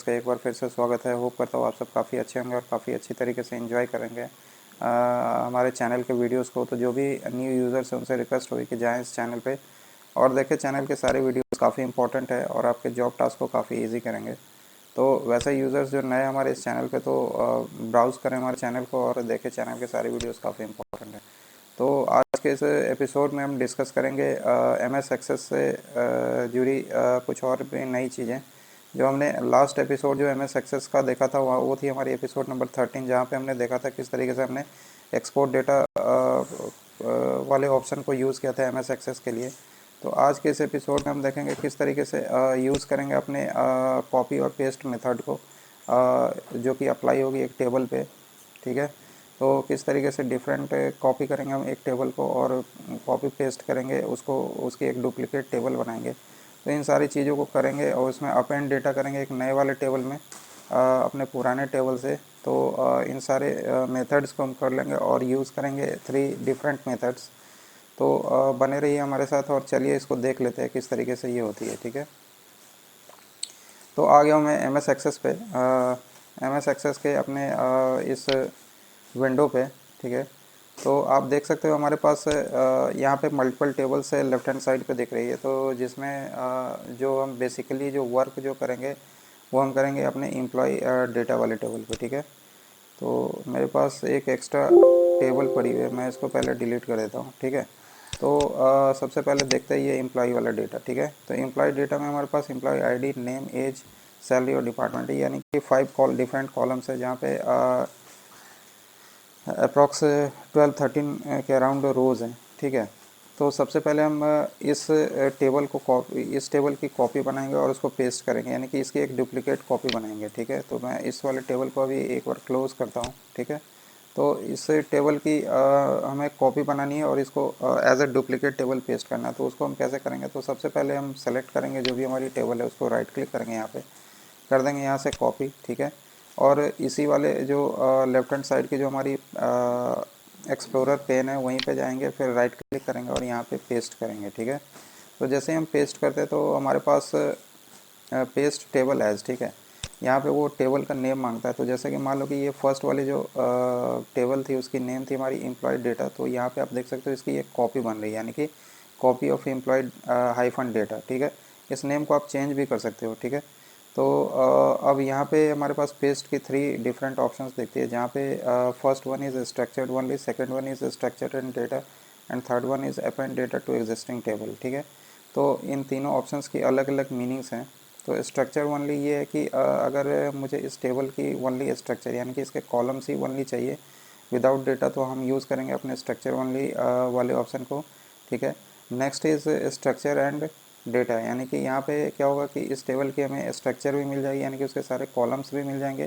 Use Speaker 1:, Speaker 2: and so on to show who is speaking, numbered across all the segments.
Speaker 1: का एक बार फिर से स्वागत है। होप करता हूँ आप सब काफ़ी अच्छे होंगे और काफ़ी अच्छी तरीके से एंजॉय करेंगे हमारे चैनल के वीडियोस को। तो जो भी न्यू यूज़र्स हैं उनसे रिक्वेस्ट होगी कि जाएं इस चैनल पे और देखें। चैनल के सारे वीडियोस काफ़ी इंपॉर्टेंट है और आपके जॉब टास्क को काफ़ी इजी करेंगे। तो वैसे यूज़र्स जो नए हमारे इस चैनल पे, तो ब्राउज़ करें हमारे चैनल को और देखें चैनल के सारे वीडियोस काफ़ी इंपॉर्टेंट है। तो आज के इस एपिसोड में हम डिस्कस करेंगे MS एक्सेस से जुड़ी कुछ और भी नई चीज़ें जो हमने लास्ट एपिसोड जो MS एक्सेस का देखा था वो थी हमारी एपिसोड नंबर 13, जहाँ पे हमने देखा था किस तरीके से हमने एक्सपोर्ट डेटा वाले ऑप्शन को यूज़ किया था MS एक्सेस के लिए। तो आज के इस एपिसोड में हम देखेंगे किस तरीके से यूज़ करेंगे अपने कॉपी और पेस्ट मेथड को, जो कि अप्लाई होगी एक टेबल पे। ठीक है, तो किस तरीके से डिफरेंट कॉपी करेंगे हम एक टेबल को और कॉपी पेस्ट करेंगे उसको, उसकी एक डुप्लीकेट टेबल बनाएंगे। तो इन सारी चीज़ों को करेंगे और उसमें अपेंड डेटा करेंगे एक नए वाले टेबल में अपने पुराने टेबल से। तो इन सारे मेथड्स को हम कर लेंगे और यूज़ करेंगे 3 डिफरेंट मेथड्स। तो बने रहिए हमारे साथ और चलिए इसको देख लेते हैं किस तरीके से ये होती है। ठीक है, तो आ गया हूँ मैं MS एक्सेस पे। MS एक्सेस के अपने इस विंडो पे। ठीक है, तो आप देख सकते हो हमारे पास यहाँ पे मल्टीपल टेबल्स है लेफ्ट हैंड साइड पे दिख रही है। तो जिसमें जो हम बेसिकली जो वर्क जो करेंगे वो हम करेंगे अपने एम्प्लॉय डेटा वाले टेबल पे। ठीक है, तो मेरे पास एक एक्स्ट्रा टेबल पड़ी हुई है, मैं इसको पहले डिलीट कर देता हूँ। ठीक है, तो सबसे पहले देखते हैं ये एम्प्लॉय वाला डेटा। ठीक है, तो एम्प्लॉय डेटा में हमारे पास employ ID, name, age, salary और डिपार्टमेंट है, यानी कि 5 डिफरेंट कॉलम्स है जहाँ पे अप्रॉक्स 12-13 के अराउंड रोज़ हैं। ठीक है, तो सबसे पहले हम इस टेबल की कॉपी बनाएंगे और उसको पेस्ट करेंगे, यानी कि इसकी एक डुप्लीकेट कॉपी बनाएंगे। ठीक है, तो मैं इस वाले टेबल को अभी एक बार क्लोज़ करता हूँ। ठीक है, तो इस टेबल की हमें कॉपी बनानी है और इसको as a duplicate table paste करना है। तो उसको हम कैसे करेंगे, तो सबसे पहले हम सेलेक्ट करेंगे जो भी हमारी टेबल है, उसको राइट क्लिक करेंगे, यहाँ पे कर देंगे यहाँ से कॉपी। ठीक है, और इसी वाले जो लेफ्ट हैंड साइड की जो हमारी एक्सप्लोरर पेन है वहीं पे जाएंगे, फिर राइट क्लिक करेंगे और यहाँ पे पेस्ट करेंगे। ठीक है, तो जैसे हम पेस्ट करते हैं तो हमारे पास पेस्ट टेबल एज। ठीक है, यहाँ पे वो टेबल का नेम मांगता है। तो जैसे कि मान लो कि ये फर्स्ट वाली जो टेबल थी उसकी नेम थी हमारी एम्प्लॉयड डेटा। तो यहाँ पे आप देख सकते हो इसकी एक कॉपी बन रही है, यानी कि copy of employed hyphen data. ठीक है, इस नेम को आप चेंज भी कर सकते हो। ठीक है, तो अब यहाँ पे हमारे पास पेस्ट की 3 डिफरेंट ऑप्शंस दिखती है, जहाँ पे first one is structured only, second one is structured and data and third one is append data to existing table. ठीक है, तो इन तीनों ऑप्शंस की अलग अलग मीनिंग्स हैं। तो स्ट्रक्चर ओनली ये है कि अगर मुझे इस टेबल की ओनली स्ट्रक्चर, यानी कि इसके कॉलम्स ही ओनली चाहिए विदाउट डेटा, तो हम यूज़ करेंगे अपने स्ट्रक्चर ओनली वाले ऑप्शन को। ठीक है, next is structure and data, यानी कि यहाँ पे क्या होगा कि इस टेबल की हमें स्ट्रक्चर भी मिल जाएगी, यानी कि उसके सारे कॉलम्स भी मिल जाएंगे,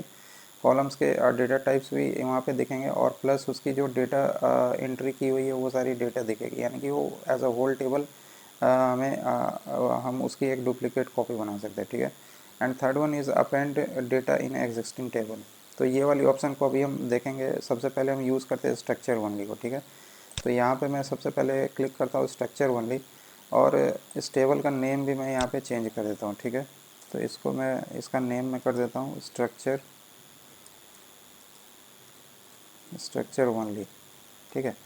Speaker 1: कॉलम्स के डेटा टाइप्स भी वहाँ पे दिखेंगे, और प्लस उसकी जो डेटा एंट्री की हुई है वो सारी डेटा दिखेगी, यानी कि वो एज अ होल टेबल हम उसकी एक डुप्लीकेट कॉपी बना सकते हैं। ठीक है, and third one is append data in existing table. तो ये वाली ऑप्शन को अभी हम देखेंगे। सबसे पहले हम यूज़ करते हैं स्ट्रक्चर ओनली को। ठीक है, तो यहाँ पे मैं सबसे पहले क्लिक करता हूँ स्ट्रक्चर ओनली, और इस टेबल का नेम भी मैं यहाँ पे चेंज कर देता हूँ। ठीक है, तो इसको मैं इसका नेम मैं कर देता हूँ स्ट्रक्चर ओनली। ठीक है,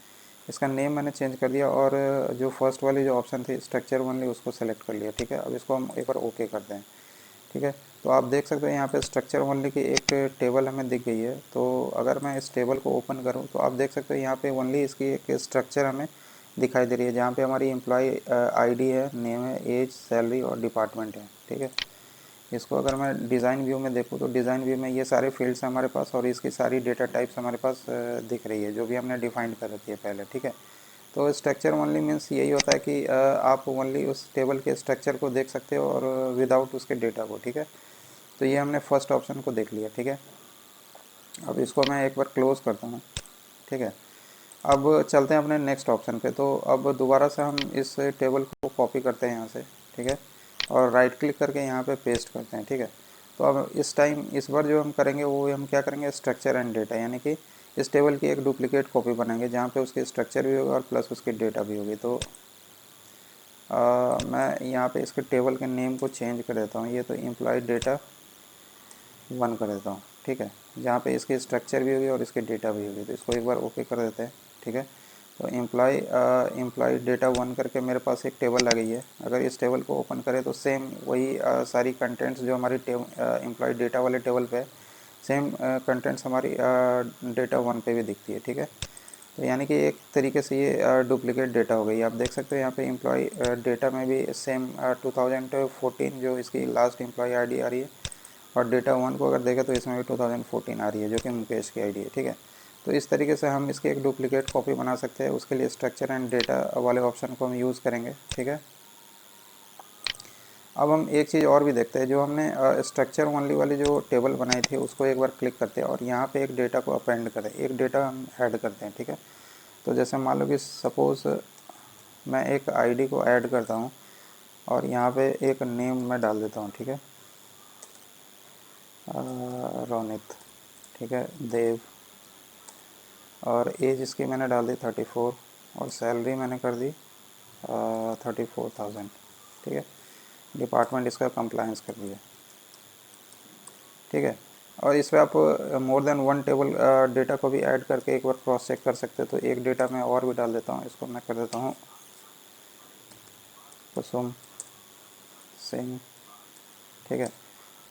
Speaker 1: इसका नेम मैंने चेंज कर दिया और जो फर्स्ट वाली जो ऑप्शन थी स्ट्रक्चर ओनली उसको सेलेक्ट कर लिया। ठीक है, अब इसको हम एक बार ओके करते हैं। ठीक है, तो आप देख सकते हैं यहाँ पे स्ट्रक्चर ओनली की एक टेबल हमें दिख गई है। तो अगर मैं इस टेबल को ओपन करूँ तो आप देख सकते हो यहाँ पे ओनली इसकी एक स्ट्रक्चर हमें दिखाई दे रही है, जहाँ पे हमारी एम्प्लॉय ID है, नेम है, एज, सैलरी और डिपार्टमेंट है। ठीक है, इसको अगर मैं डिज़ाइन व्यू में देखूँ तो डिज़ाइन व्यू में ये सारे फील्ड्स हैं हमारे पास, और इसकी सारी डेटा टाइप्स हमारे पास दिख रही है जो भी हमने डिफाइंड कर रखी है पहले। ठीक है, तो स्ट्रक्चर ओनली मीन्स यही होता है कि आप ओनली उस टेबल के स्ट्रक्चर को देख सकते हो और विदाउट उसके डेटा को। ठीक है, तो ये हमने फर्स्ट ऑप्शन को देख लिया। ठीक है, अब इसको मैं एक बार क्लोज़ करता हूँ। ठीक है, अब चलते हैं अपने नेक्स्ट ऑप्शन पे। तो अब दोबारा से हम इस टेबल को कॉपी करते हैं यहाँ से। ठीक है, और राइट क्लिक करके यहाँ पे पेस्ट करते हैं। ठीक है, तो अब इस बार जो हम करेंगे वो हम क्या करेंगे, स्ट्रक्चर एंड डेटा, यानी कि इस टेबल की एक डुप्लीकेट कॉपी बनाएंगे जहाँ पे उसकी स्ट्रक्चर भी होगा और प्लस उसकी डेटा भी होगी। तो मैं यहाँ पे इसके टेबल के नेम को चेंज कर देता हूँ। ये तो एम्प्लॉय डेटा 1 कर देता हूँ, ठीक है। जहाँ पे इसकी स्ट्रक्चर भी होगी और इसके डेटा भी होगी, तो इसको एक बार ओके कर देते हैं, ठीक है। तो एम्प्लॉय डेटा 1 करके मेरे पास एक टेबल आ गई है। अगर इस टेबल को ओपन करें तो सेम वही सारी कंटेंट्स जो हमारी एम्प्लॉय डेटा वाले टेबल पे है, सेम कंटेंट्स हमारी डेटा 1 पे भी दिखती है, ठीक है। तो यानी कि एक तरीके से ये डुप्लीकेट डेटा हो गई। आप देख सकते हो यहाँ पे एम्प्लॉय डेटा में भी सेम 2014 जो इसकी लास्ट एम्प्लॉय आईडी आ रही है, और डेटा 1 को अगर देखें तो इसमें भी 2014 आ रही है, जो कि मुकेश की आईडी है, ठीक है। तो इस तरीके से हम इसकी एक डुप्लीकेट कॉपी बना सकते हैं। उसके लिए स्ट्रक्चर एंड डेटा वाले ऑप्शन को हम यूज़ करेंगे, ठीक है। अब हम एक चीज़ और भी देखते हैं। जो हमने स्ट्रक्चर ओनली वाली जो टेबल बनाई थी उसको एक बार क्लिक करते हैं और यहाँ पे एक डेटा को अपेंड करें, एक डेटा हम ऐड करते हैं, ठीक है। तो जैसे मान लो कि सपोज़ मैं एक आईडी को ऐड करता हूँ और यहाँ पे एक नेम मैं डाल देता हूँ, ठीक है, रोनित, ठीक है, देव, और एज इसकी मैंने डाल दी 34 और सैलरी मैंने कर दी 34,000, ठीक है। डिपार्टमेंट इसका कंप्लायंस कर दिया, ठीक है। और इस पर आप मोर देन 1 टेबल डेटा को भी ऐड करके एक बार क्रॉस चेक कर सकते हैं। तो एक डेटा मैं और भी डाल देता हूँ, इसको मैं कर देता हूँ कुसुम सिंह, ठीक है।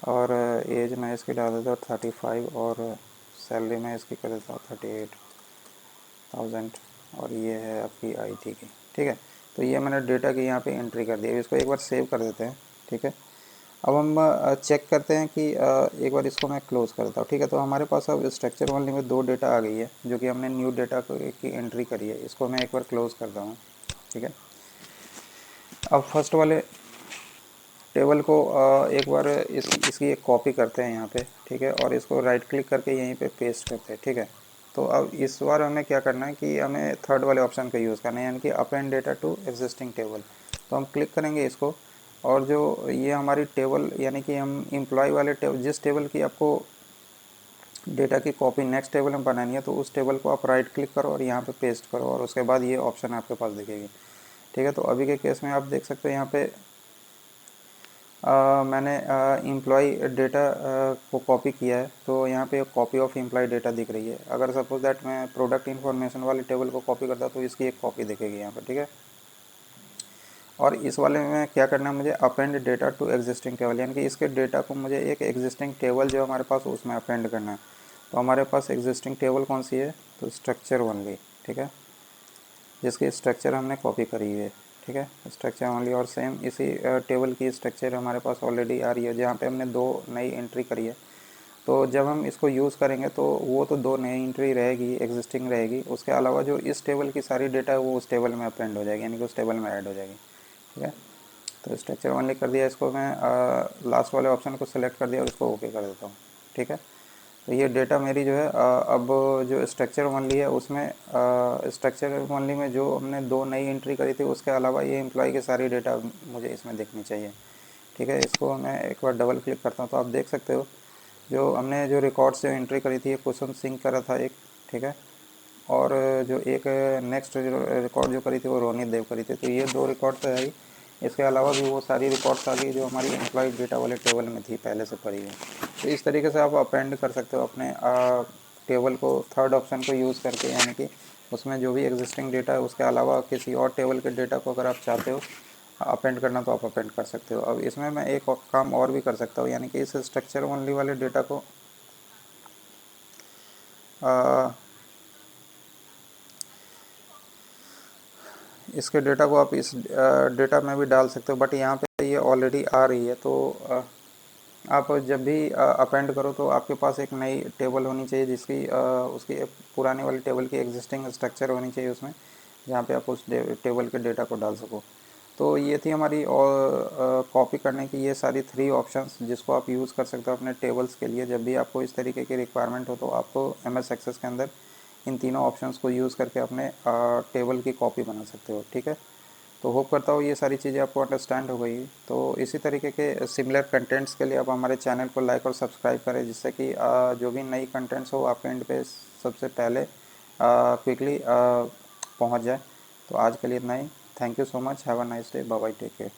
Speaker 1: और एज मैं इसकी डाल देता हूँ 35 और सैलरी मैं इसकी कर देता हूँ 38,000 और ये है आपकी IT की, ठीक है। तो ये मैंने डेटा की यहाँ पे एंट्री कर दी। इसको एक बार सेव कर देते हैं, ठीक है। अब हम चेक करते हैं कि एक बार इसको मैं क्लोज़ करता हूँ, ठीक है। तो हमारे पास अब स्ट्रक्चर ओनली में 2 डेटा आ गई है, जो कि हमने न्यू डेटा की एंट्री करी है। इसको मैं एक बार क्लोज़ करता हूँ, ठीक है। अब फर्स्ट वाले टेबल को एक बार इसकी एक कॉपी करते हैं यहाँ पे, ठीक है, और इसको राइट क्लिक करके यहीं पे पेस्ट करते हैं, ठीक है। तो अब इस बार हमें क्या करना है कि हमें थर्ड वाले ऑप्शन का यूज़ करना है, यानी कि append data to existing table. तो हम क्लिक करेंगे इसको, और जो ये हमारी टेबल, यानी कि हम एम्प्लॉय वाले टेबल, जिस टेबल की आपको डेटा की कॉपी नेक्स्ट टेबल में बनानी है, तो उस टेबल को आप राइट क्लिक करो और यहाँ पे पेस्ट करो, और उसके बाद ये ऑप्शन आपके पास दिखेगी, ठीक है। तो अभी के केस में आप देख सकते हो यहाँ पे मैंने एम्प्लॉय डेटा को कॉपी किया है, तो यहाँ पे कॉपी ऑफ एम्प्लॉय डेटा दिख रही है। अगर सपोज दैट मैं प्रोडक्ट इन्फॉर्मेशन वाले टेबल को कॉपी करता तो इसकी एक कॉपी दिखेगी यहाँ पर, ठीक है। और इस वाले में क्या करना है मुझे, append data to existing table, यानी कि इसके डेटा को मुझे एक एग्जिस्टिंग टेबल जो हमारे पास उसमें अपेंड करना है। तो हमारे पास एग्जिस्टिंग टेबल कौन सी है, तो स्ट्रक्चर ओनली, ठीक है, जिसकी स्ट्रक्चर हमने कॉपी करी हुई है, ठीक है, स्ट्रक्चर ओनली। और सेम इसी टेबल की स्ट्रक्चर हमारे पास ऑलरेडी आ रही है, जहाँ पे हमने 2 नई एंट्री करी है। तो जब हम इसको यूज़ करेंगे तो वो तो 2 नई एंट्री रहेगी, एग्जिस्टिंग रहेगी। उसके अलावा जो इस टेबल की सारी डेटा है वो उस टेबल में अपेंड हो जाएगी, यानी कि उस टेबल में ऐड हो जाएगी, ठीक है। तो स्ट्रक्चर ओनली कर दिया, इसको मैं लास्ट वाले ऑप्शन को सिलेक्ट कर दिया और इसको ओके कर देता हूँ, ठीक है। तो ये डेटा मेरी जो है अब जो स्ट्रक्चर ओनली है उसमें स्ट्रक्चर ओनली में जो हमने 2 नई एंट्री करी थी, उसके अलावा ये एम्प्लॉय की सारी डेटा मुझे इसमें दिखनी चाहिए, ठीक है। इसको मैं एक बार डबल क्लिक करता हूँ तो आप देख सकते हो जो हमने जो रिकॉर्ड्स जो एंट्री करी थी, ये कुसुम सिंह करा था एक, ठीक है, और जो एक नेक्स्ट रिकॉर्ड जो करी थी वो रोनित देव करी थी। तो ये 2 रिकॉर्ड तो है ही, इसके अलावा भी वो सारी रिकॉर्ड्स आ गई जो हमारी एम्प्लॉय डेटा वाले टेबल में थी पहले से पड़ी हुई। तो इस तरीके से आप अपेंड कर सकते हो अपने टेबल को थर्ड ऑप्शन को यूज़ करके, यानी कि उसमें जो भी एग्जिस्टिंग डेटा है उसके अलावा किसी और टेबल के डेटा को अगर आप चाहते हो अपेंड करना तो आप अपेंड कर सकते हो। अब इसमें मैं एक काम और भी कर सकता हूँ, यानी कि इस स्ट्रक्चर ओनली वाले डेटा को इसके डेटा को आप इस डेटा में भी डाल सकते हो, बट यहाँ पे ये ऑलरेडी आ रही है। तो आप जब भी अपेंड करो तो आपके पास एक नई टेबल होनी चाहिए, जिसकी उसकी पुराने वाली टेबल की एग्जिस्टिंग स्ट्रक्चर होनी चाहिए उसमें, जहाँ पे आप उस टेबल के डेटा को डाल सको। तो ये थी हमारी और कॉपी करने की ये सारी 3 ऑप्शंस, जिसको आप यूज़ कर सकते हो अपने टेबल्स के लिए। जब भी आपको इस तरीके की रिक्वायरमेंट हो तो आपको MS एक्सेस के अंदर इन तीनों ऑप्शंस को यूज़ करके अपने टेबल की कॉपी बना सकते हो, ठीक है। तो होप करता हूँ ये सारी चीज़ें आपको अंडरस्टैंड हो गई। तो इसी तरीके के सिमिलर कंटेंट्स के लिए आप हमारे चैनल को लाइक और सब्सक्राइब करें, जिससे कि जो भी नई कंटेंट्स हो आपके एंड पे सबसे पहले क्विकली पहुँच जाए। तो आज के लिए इतना ही। Thank you so much, have a nice day, bye bye, take care.